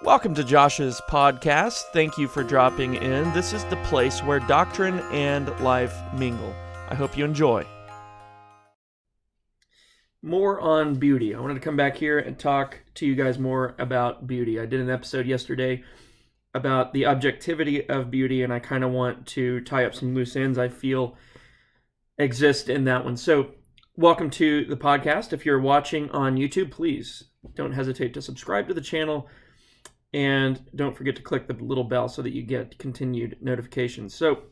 Welcome to Josh's podcast. Thank you for dropping in. This is the place where doctrine and life mingle. I hope you enjoy. More on beauty. I wanted to come back here and talk to you guys more about beauty. I did an episode yesterday about the objectivity of beauty, and I kind of want to tie up some loose ends I feel exist in that one. So, welcome to the podcast. If you're watching on YouTube, please don't hesitate to subscribe to the channel. And don't forget to click the little bell so that you get continued notifications. So,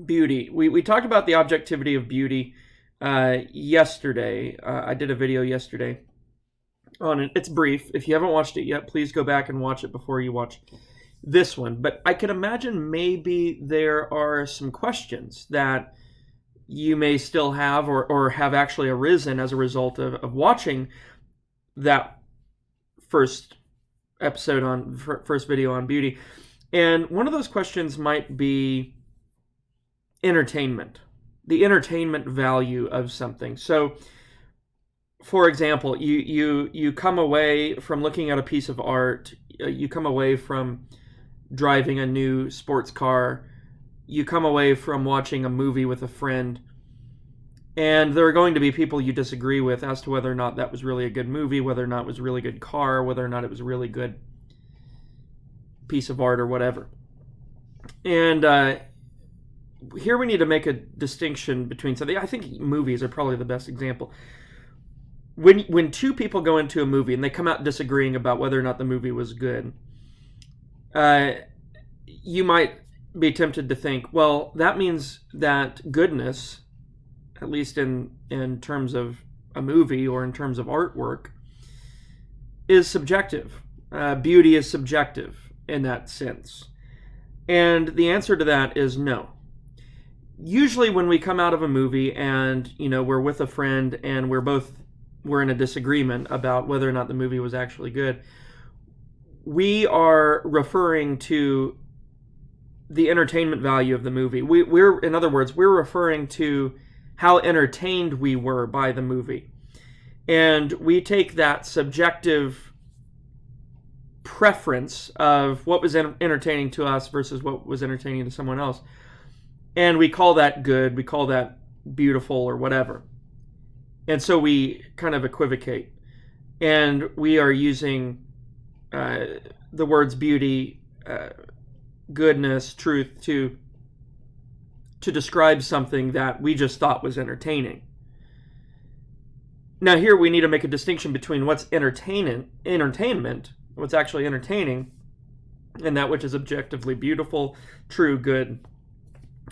beauty. We talked about the objectivity of beauty yesterday. I did a video yesterday on it. It's brief. If you haven't watched it yet, please go back and watch it before you watch this one. But I can imagine maybe there are some questions that you may still have or have actually arisen as a result of watching that first video on beauty. And one of those questions might be entertainment, the entertainment value of something. So, for example, you come away from looking at a piece of art, you come away from driving a new sports car, you come away from watching a movie with a friend, and there are going to be people you disagree with as to whether or not that was really a good movie, whether or not it was a really good car, whether or not it was a really good piece of art or whatever. And here we need to make a distinction between something. I think movies are probably the best example. When two people go into a movie and they come out disagreeing about whether or not the movie was good, you might be tempted to think, well, that means that goodness, at least in terms of a movie or in terms of artwork, is subjective. Beauty is subjective in that sense. And the answer to that is no. Usually when we come out of a movie and, we're with a friend and we're in a disagreement about whether or not the movie was actually good, we are referring to the entertainment value of the movie. In other words, we're referring to how entertained we were by the movie. And we take that subjective preference of what was entertaining to us versus what was entertaining to someone else, and we call that good, we call that beautiful or whatever. And so we kind of equivocate. And we are using the words beauty, goodness, truth to describe something that we just thought was entertaining. Now here we need to make a distinction between what's entertainment, what's actually entertaining, and that which is objectively beautiful, true, good,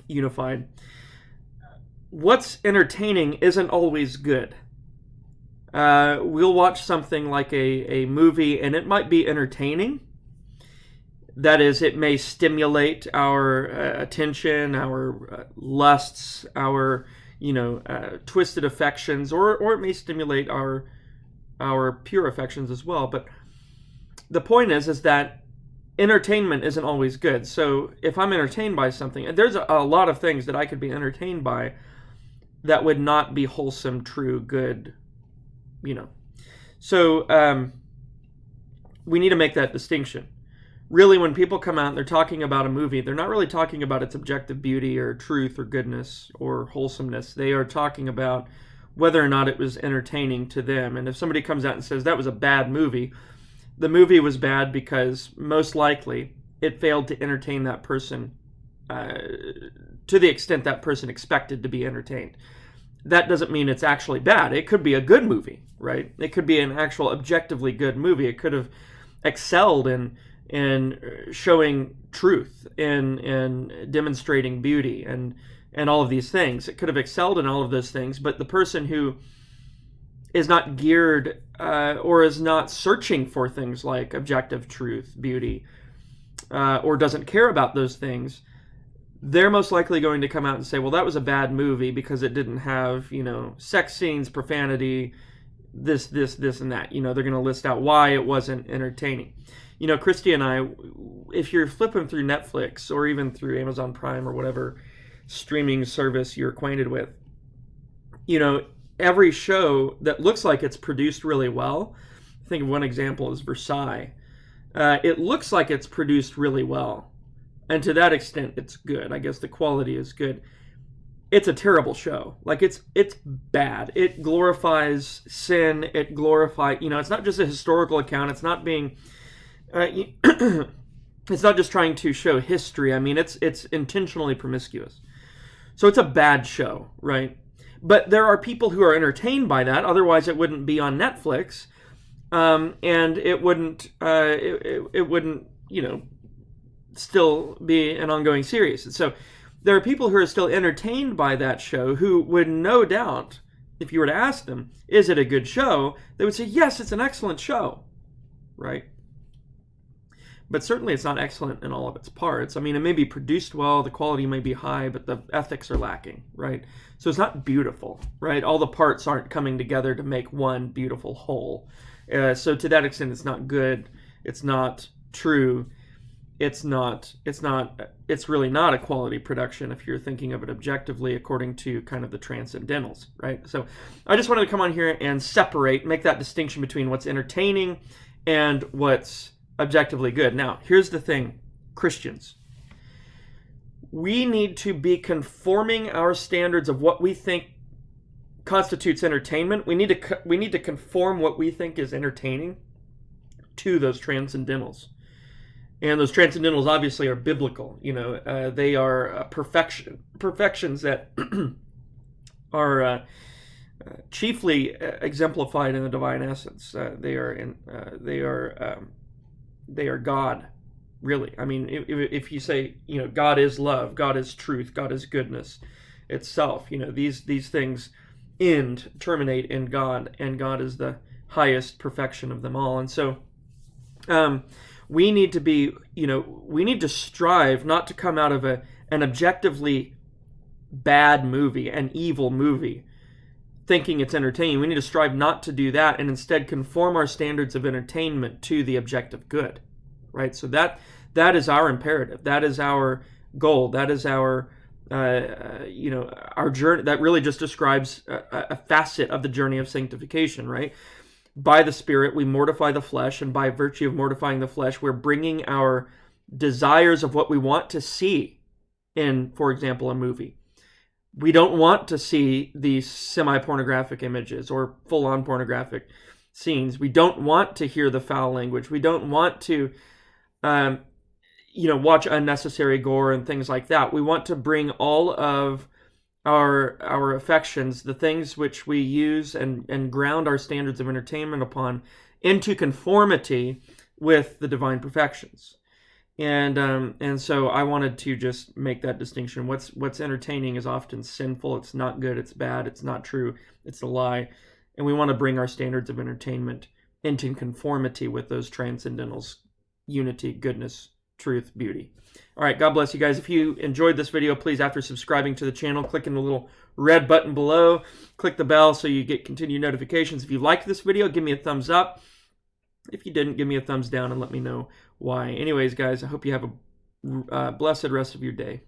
unified. What's entertaining isn't always good. We'll watch something like a movie and it might be entertaining. That is, it may stimulate our attention, our lusts, our twisted affections, or it may stimulate our pure affections as well. But the point is that entertainment isn't always good. So if I'm entertained by something, and there's a lot of things that I could be entertained by that would not be wholesome, true, good, So we need to make that distinction. Really, when people come out and they're talking about a movie, they're not really talking about its objective beauty or truth or goodness or wholesomeness. They are talking about whether or not it was entertaining to them. And if somebody comes out and says that was a bad movie, the movie was bad because most likely it failed to entertain that person to the extent that person expected to be entertained. That doesn't mean it's actually bad. It could be a good movie, right? It could be an actual objectively good movie. It could have excelled in showing truth, in demonstrating beauty, and all of these things. It could have excelled in all of those things, but the person who is not geared or is not searching for things like objective truth, beauty, or doesn't care about those things, they're most likely going to come out and say, well, that was a bad movie because it didn't have, sex scenes, profanity, this, and that. They're going to list out why it wasn't entertaining. Christy and I, if you're flipping through Netflix or even through Amazon Prime or whatever streaming service you're acquainted with, every show that looks like it's produced really well, I think one example is Versailles. it looks like it's produced really well. And to that extent, it's good. I guess the quality is good. It's a terrible show. Like, it's bad. It glorifies sin. It glorifies, it's not just a historical account. It's not being, it's not just trying to show history. I mean, it's intentionally promiscuous. So it's a bad show, right? But there are people who are entertained by that. Otherwise, it wouldn't be on Netflix, and it wouldn't, still be an ongoing series. And so there are people who are still entertained by that show who would no doubt, if you were to ask them, is it a good show? They would say, yes, it's an excellent show, right? But certainly it's not excellent in all of its parts. I mean, it may be produced well, the quality may be high, but the ethics are lacking, right? So it's not beautiful, right? All the parts aren't coming together to make one beautiful whole. So to that extent, it's not good. It's not true. It's really not a quality production if you're thinking of it objectively according to kind of the transcendentals, right? So I just wanted to come on here and make that distinction between what's entertaining and what's objectively good. Now, here's the thing, Christians. We need to be conforming our standards of what we think constitutes entertainment. We need to conform what we think is entertaining to those transcendentals. And those transcendentals obviously are biblical. They are perfections that are chiefly exemplified in the divine essence. They are God, really. I mean, if you say, God is love, God is truth, God is goodness itself. These things terminate in God, and God is the highest perfection of them all. And so, we need to strive not to come out of an objectively bad movie, an evil movie, thinking it's entertaining. We need to strive not to do that, and instead conform our standards of entertainment to the objective good, right? So that is our imperative. That is our goal. That is our journey. That really just describes a facet of the journey of sanctification, right? By the Spirit, we mortify the flesh, and by virtue of mortifying the flesh, we're bringing our desires of what we want to see in, for example, a movie. We don't want to see these semi-pornographic images or full-on pornographic scenes. We don't want to hear the foul language. We don't want to, watch unnecessary gore and things like that. We want to bring all of our affections, the things which we use and ground our standards of entertainment upon, into conformity with the divine perfections. And so I wanted to just make that distinction. What's entertaining is often sinful. It's not good. It's bad. It's not true. It's a lie. And we want to bring our standards of entertainment into conformity with those transcendentals: unity, goodness, truth, beauty. All right, God bless you guys. If you enjoyed this video, please, after subscribing to the channel, click in the little red button below. Click the bell so you get continued notifications. If you liked this video, give me a thumbs up. If you didn't, give me a thumbs down and let me know why. Anyways, guys, I hope you have a blessed rest of your day.